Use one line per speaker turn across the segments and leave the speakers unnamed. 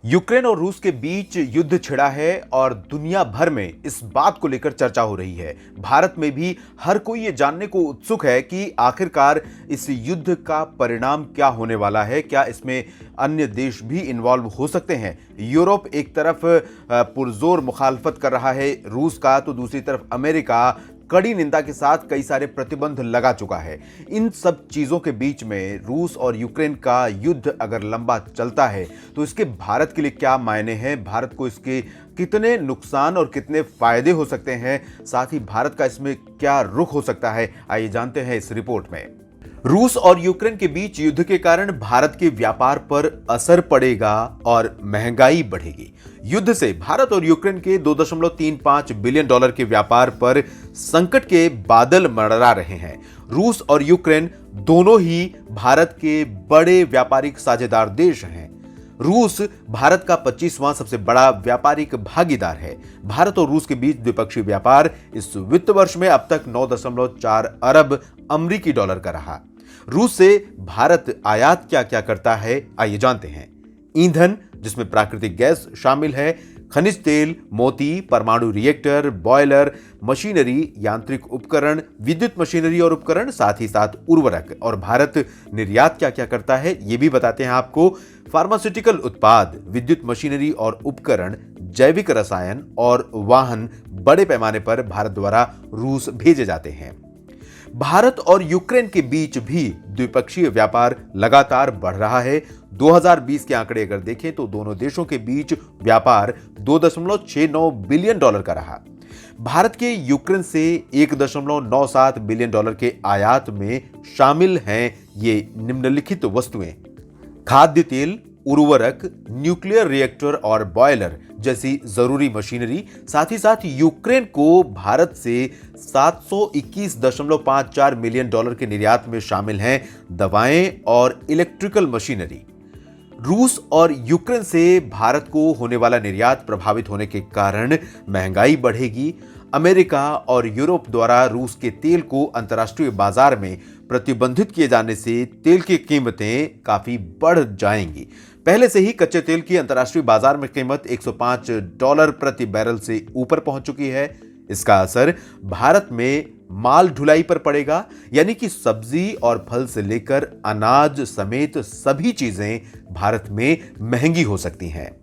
Ukraine और रूस के बीच युद्ध छिड़ा है और दुनिया भर में इस बात को लेकर चर्चा हो रही है। भारत में भी हर कोई ये जानने को उत्सुक है कि आखिरकार इस युद्ध का परिणाम क्या होने वाला है। क्या इसमें अन्य देश भी इन्वॉल्व हो सकते हैं? यूरोप एक तरफ पुरजोर मुखालफत कर रहा है रूस का, तो दूसरी तरफ अमेरिका कड़ी निंदा के साथ कई सारे प्रतिबंध लगा चुका है। इन सब चीजों के बीच में रूस और यूक्रेन का युद्ध अगर लंबा चलता है तो इसके भारत के लिए क्या मायने हैं, भारत को इसके कितने नुकसान और कितने फायदे हो सकते हैं, साथ ही भारत का इसमें क्या रुख हो सकता है, आइए जानते हैं इस रिपोर्ट में। रूस और यूक्रेन के बीच युद्ध के कारण भारत के व्यापार पर असर पड़ेगा और महंगाई बढ़ेगी। युद्ध से भारत और यूक्रेन के 2.35 बिलियन डॉलर के व्यापार पर संकट के बादल मंडरा रहे हैं। रूस और यूक्रेन दोनों ही भारत के बड़े व्यापारिक साझेदार देश हैं। रूस भारत का 25वां सबसे बड़ा व्यापारिक भागीदार है। भारत और रूस के बीच द्विपक्षीय व्यापार इस वित्त वर्ष में अब तक 9.4 अरब अमेरिकी डॉलर का रहा। रूस से भारत आयात क्या क्या करता है, आइए जानते हैं। ईंधन, जिसमें प्राकृतिक गैस शामिल है, खनिज तेल, मोती, परमाणु रिएक्टर, बॉयलर, मशीनरी, यांत्रिक उपकरण, विद्युत मशीनरी और उपकरण, साथ ही साथ उर्वरक। और भारत निर्यात क्या क्या करता है ये भी बताते हैं आपको। फार्मास्यूटिकल उत्पाद, विद्युत मशीनरी और उपकरण, जैविक रसायन और वाहन बड़े पैमाने पर भारत द्वारा रूस भेजे जाते हैं। भारत और यूक्रेन के बीच भी द्विपक्षीय व्यापार लगातार बढ़ रहा है। 2020 के आंकड़े अगर देखें तो दोनों देशों के बीच व्यापार 2.69 बिलियन डॉलर का रहा। भारत के यूक्रेन से 1.97 बिलियन डॉलर के आयात में शामिल हैं ये निम्नलिखित वस्तुएं: खाद्य तेल, उर्वरक, न्यूक्लियर रिएक्टर और बॉयलर जैसी जरूरी मशीनरी। साथ ही साथ यूक्रेन को भारत से 721.54 मिलियन डॉलर के निर्यात में शामिल हैं दवाएं और इलेक्ट्रिकल मशीनरी। रूस और यूक्रेन से भारत को होने वाला निर्यात प्रभावित होने के कारण महंगाई बढ़ेगी। अमेरिका और यूरोप द्वारा रूस के तेल को अंतर्राष्ट्रीय बाजार में प्रतिबंधित किए जाने से तेल की कीमतें काफी बढ़ जाएंगी। पहले से ही कच्चे तेल की अंतर्राष्ट्रीय बाजार में कीमत $105 प्रति बैरल से ऊपर पहुंच चुकी है। इसका असर भारत में माल ढुलाई पर पड़ेगा, यानी कि सब्जी और फल से लेकर अनाज समेत सभी चीजें भारत में महंगी हो सकती हैं।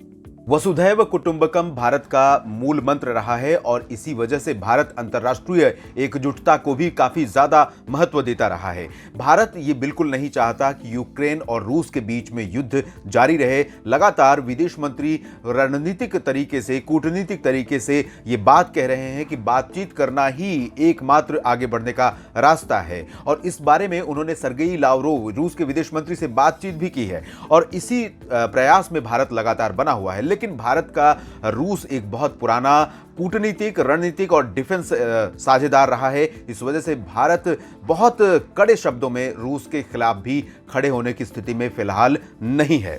वसुधैव कुटुंबकम भारत का मूल मंत्र रहा है और इसी वजह से भारत अंतर्राष्ट्रीय एकजुटता को भी काफी ज्यादा महत्व देता रहा है। भारत ये बिल्कुल नहीं चाहता कि यूक्रेन और रूस के बीच में युद्ध जारी रहे। लगातार विदेश मंत्री रणनीतिक तरीके से, कूटनीतिक तरीके से ये बात कह रहे हैं कि बातचीत करना ही एकमात्र आगे बढ़ने का रास्ता है। और इस बारे में उन्होंने सर्गेई लावरोव, रूस के विदेश मंत्री से बातचीत भी की है और इसी प्रयास में भारत लगातार बना हुआ है। लेकिन भारत का रूस एक बहुत पुराना कूटनीतिक, रणनीतिक और डिफेंस साझेदार रहा है। इस वजह से भारत बहुत कड़े शब्दों में रूस के खिलाफ भी खड़े होने की स्थिति में फिलहाल नहीं है।